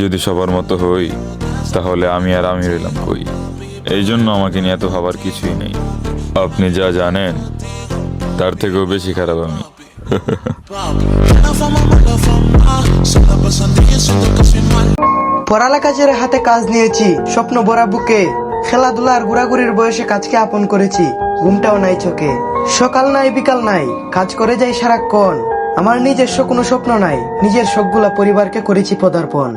যদি সবার মতো হই তাহলে আমি আর আমি রইলাম কই। এই জন্য আমাকে নিয়ে এত ভাবার কিছুই নেই। আপনি যা জানেন তার থেকেও বেশি খারাপ আমি। পড়ালেখা ছেড়ে হাতে কাজ নিয়েছি, স্বপ্ন ভরা বুকে, খেলাধুলা আর ঘোরাঘুরির বয়সে কাজকে আপন করেছি। ঘুমটাও নাই চোখে, সকাল নাই বিকাল নাই, কাজ করে যাই সারাক্ষণ। আমার নিজস্ব কোনো স্বপ্ন নাই, নিজের শখগুলা পরিবারকে করেছি পদার্পণ।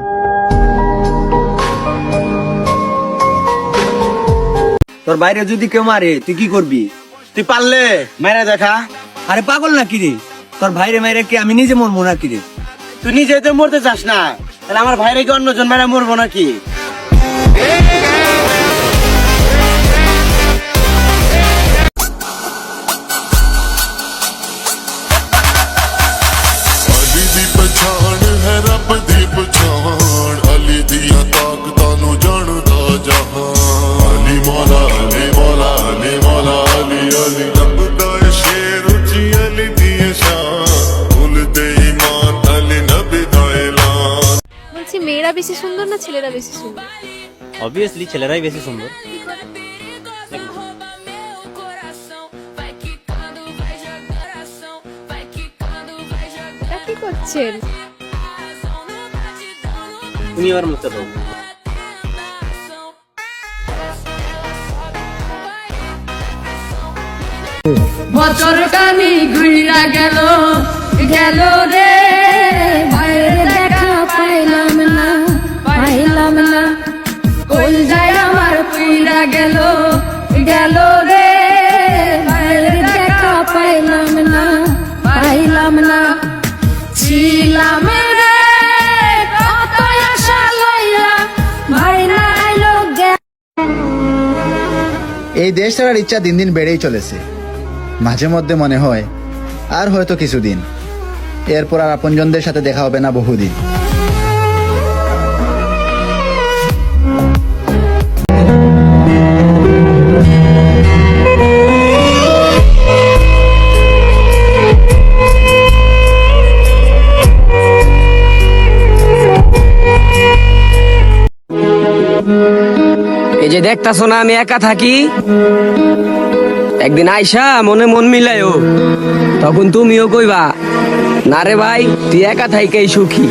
তোর বাইরে যদি কেউ মারে তুই কি করবি? তুই পারলে মেরে দেখা। আরে পাগল নাকি রে? তোর ভাইরে মাইরে কি আমি নিজে মরবো নাকি রে? তুই নিজে তো মরতে চাস না, তাহলে আমার ভাইরে কি অন্যজন মেরে মরবো নাকি? ਅਲੀ ਦੀ ਪਛਾਣ ਹੈ ਰੱਬ ਦੀ ਪਛਾਣ, ਅਲੀ ਦੀਆਂ ਤਾਕਤਾਂ ਨੂੰ ਜਾਣਦਾ ਜਹਾਨ। ਅਲੀ ਮੌਲਾ ਅਲੀ ਮੌਲਾ ਅਲੀ ਮੌਲਾ ਅਲੀ ਅਲੀ ਰੱਬਦਾ ਸ਼ੇਰ ਉੱਚੀ ਅਲੀ ਦੀ ਸ਼ਾਨ, ਭੁੱਲਦੇ ਈਮਾਨ ਅਲੀ ਨਬੀ ਦਾ ਐਲਾਨ। বলছি মেয়েরা বেশি সুন্দর না ছেলেরা বেশি সুন্দর? অবভিয়াসলি ছেলেরাই বেশি সুন্দর। তা কি করছেন? তুমি আমার মুখে দাও। বছর কানি ঘুইরা গেল গেল রে, ভাইয়ের দেখা পাইলাম না পাইলাম না, কোন যায় আমার পুইরা গেল গেল রে, ভাইয়ের দেখা পাইলাম না পাইলাম না, ছিলাম রে কত আশা লইয়া ভাই না আইলো গে। এই দেশ ছাড়ার ইচ্ছা দিন দিন বেড়েই চলেছে। মাঝে মধ্যে মনে হয় আর হয়তো কিছুদিন, এরপর আর আপনজনদের সাথে দেখা হবে না বহুদিন। এই যে দেখতাছো না আমি একা থাকি, একদিন আইসা মনে মন মিলাইও, তখন তুমিও কইবা না রে ভাই তুই একা থাইকাই সুখী।